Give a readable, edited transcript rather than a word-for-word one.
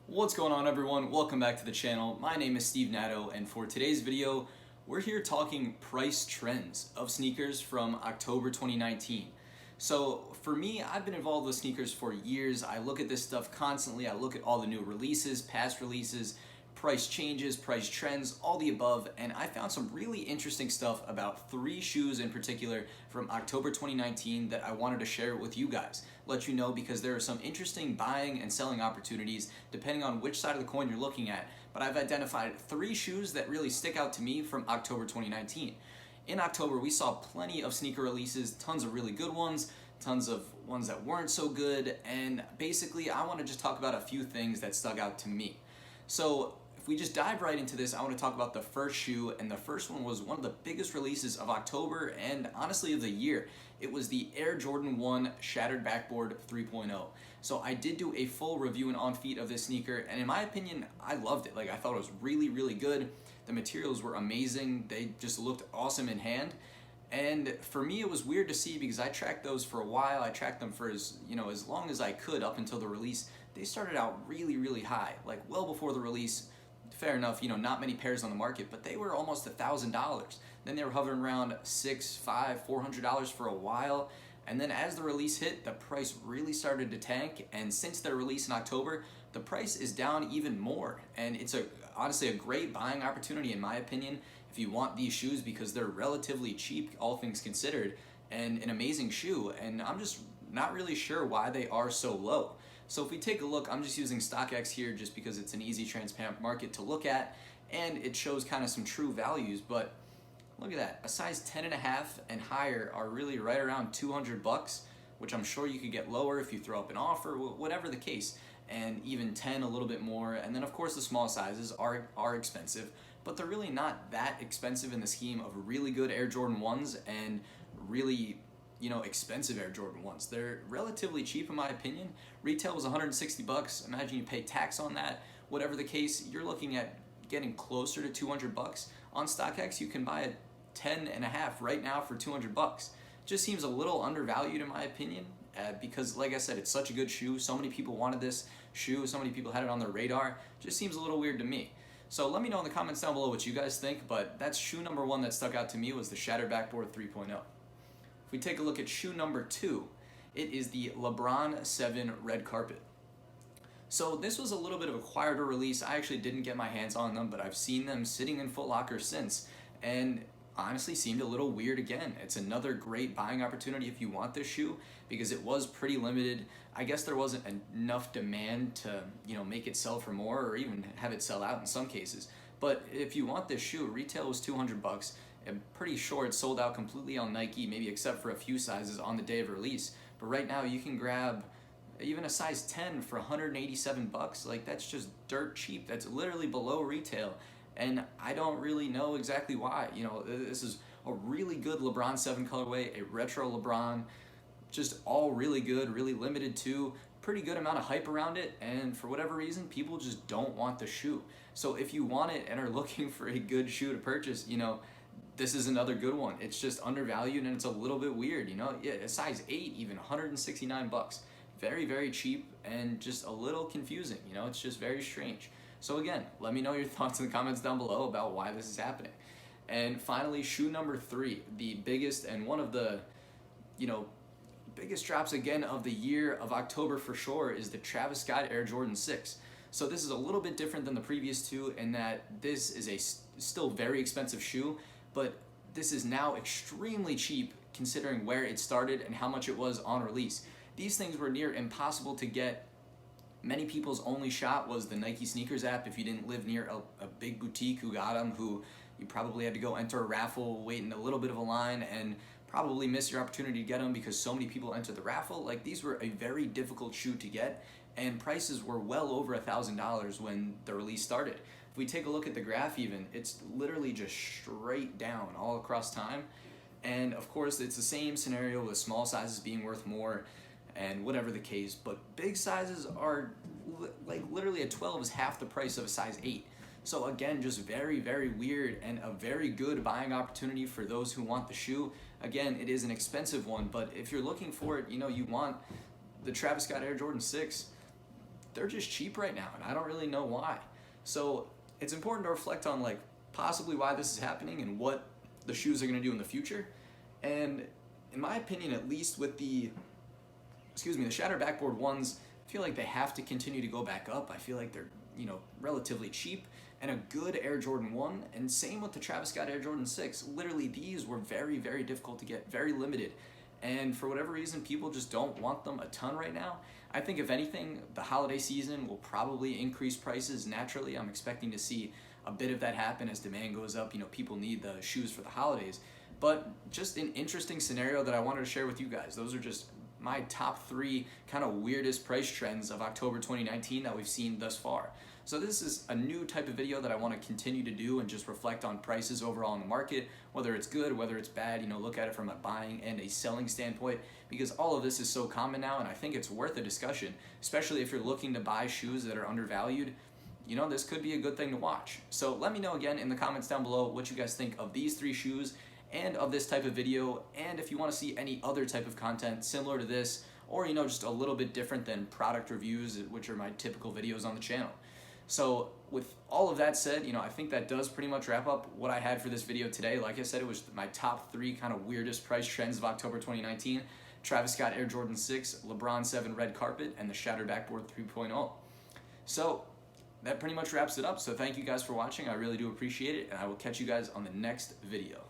What's going on, everyone? Welcome back to the channel. My name is Steve Natto, and for today's video we're here talking price trends of sneakers from October 2019. So for me, I've been involved with sneakers for years. I look at this stuff constantly. I look at all the new releases, past releases, price changes, price trends, all the above, and I found some really interesting stuff about 3 shoes in particular from October 2019 that I wanted to share with you guys. Let you know because there are some interesting buying and selling opportunities depending on which side of the coin you're looking at, but I've identified 3 shoes that really stick out to me from October 2019. In October, we saw plenty of sneaker releases, tons of really good ones, tons of ones that weren't so good, and basically I want to just talk about a few things that stuck out to me. So if we just dive right into this, I want to talk about the first shoe, and the first one was one of the biggest releases of October and honestly of the year. It was the Air Jordan 1 Shattered Backboard 3.0. So I did do a full review and on feet of this sneaker, and in my opinion, I loved it. Like, I thought it was really, really good. The materials were amazing. They just looked awesome in hand. And for me, it was weird to see because I tracked those for a while. I tracked them for as long as I could up until the release. They started out really, really high, like well before the release. Fair enough, not many pairs on the market, but they were almost $1,000. Then they were hovering around $600, $500, $400 for a while. And then as the release hit, the price really started to tank. And since their release in October, the price is down even more. And it's honestly a great buying opportunity in my opinion if you want these shoes because they're relatively cheap, all things considered, and an amazing shoe. And I'm just not really sure why they are so low. So if we take a look, I'm just using StockX here just because it's an easy, transparent market to look at, and it shows kind of some true values. But look at that, a size 10.5 and higher are really right around $200, which I'm sure you could get lower if you throw up an offer, whatever the case, and even 10 a little bit more. And then of course the small sizes are expensive, but they're really not that expensive in the scheme of really good Air Jordan 1s and really expensive Air Jordan 1s. They're relatively cheap in my opinion. Retail was $160. Imagine you pay tax on that. Whatever the case, you're looking at getting closer to $200. On StockX, you can buy a 10.5 right now for $200. Just seems a little undervalued in my opinion because, like I said, it's such a good shoe. So many people wanted this shoe. So many people had it on their radar. Just seems a little weird to me. So let me know in the comments down below what you guys think, but that's shoe number 1 that stuck out to me was the Shattered Backboard 3.0. If we take a look at shoe number 2, it is the Lebron 7 Red Carpet. So this was a little bit of a quieter release. I actually didn't get my hands on them, but I've seen them sitting in Foot Locker since, and honestly seemed a little weird again. It's another great buying opportunity if you want this shoe because it was pretty limited. I guess there wasn't enough demand to make it sell for more or even have it sell out in some cases. But if you want this shoe, retail was $200. I'm pretty sure it sold out completely on Nike, maybe except for a few sizes on the day of release. But right now you can grab even a size 10 for $187. Like, that's just dirt cheap. That's literally below retail. And I don't really know exactly why. This is a really good LeBron 7 colorway, a retro LeBron, just all really good, really limited too. Pretty good amount of hype around it, and for whatever reason, people just don't want the shoe. So if you want it and are looking for a good shoe to purchase, this is another good one. It's just undervalued and it's a little bit weird, Yeah, a size 8, even $169. Very, very cheap and just a little confusing, It's just very strange. So again, let me know your thoughts in the comments down below about why this is happening. And finally, shoe number 3, the biggest and one of the, biggest drops again of the year of October for sure is the Travis Scott Air Jordan 6. So this is a little bit different than the previous 2 in that this is a still very expensive shoe, but this is now extremely cheap considering where it started and how much it was on release. These things were near impossible to get. Many people's only shot was the Nike Sneakers app. If you didn't live near a big boutique who got them, who you probably had to go enter a raffle, wait in a little bit of a line, and probably miss your opportunity to get them because so many people entered the raffle. Like, these were a very difficult shoe to get, and prices were well over $1,000 when the release started. If we take a look at the graph even, it's literally just straight down all across time. And of course, it's the same scenario with small sizes being worth more and whatever the case, but big sizes are like literally a 12 is half the price of a size 8. So again, just very, very weird and a very good buying opportunity for those who want the shoe. Again, it is an expensive one, but if you're looking for it, you want the Travis Scott Air Jordan 6, they're just cheap right now, and I don't really know why. So it's important to reflect on like possibly why this is happening and what the shoes are going to do in the future. And in my opinion, at least with the Shatter Backboard ones, I feel like they have to continue to go back up. I feel like they're, relatively cheap and a good Air Jordan 1, and same with the Travis Scott Air Jordan 6. Literally, these were very, very difficult to get, very limited. And for whatever reason, people just don't want them a ton right now. I think if anything, the holiday season will probably increase prices naturally. I'm expecting to see a bit of that happen as demand goes up. People need the shoes for the holidays. But just an interesting scenario that I wanted to share with you guys. Those are just my top 3 kind of weirdest price trends of October 2019 that we've seen thus far. So this is a new type of video that I want to continue to do and just reflect on prices overall in the market, whether it's good, whether it's bad, look at it from a buying and a selling standpoint, because all of this is so common now, and I think it's worth a discussion, especially if you're looking to buy shoes that are undervalued. This could be a good thing to watch. So let me know again in the comments down below what you guys think of these 3 shoes and of this type of video, and if you want to see any other type of content similar to this, or just a little bit different than product reviews, which are my typical videos on the channel. So with all of that said, I think that does pretty much wrap up what I had for this video today. Like I said, it was my top 3 kind of weirdest price trends of October 2019. Travis Scott Air Jordan 6, LeBron 7 Red Carpet, and the Shatter Backboard 3.0. So that pretty much wraps it up. So thank you guys for watching. I really do appreciate it, and I will catch you guys on the next video.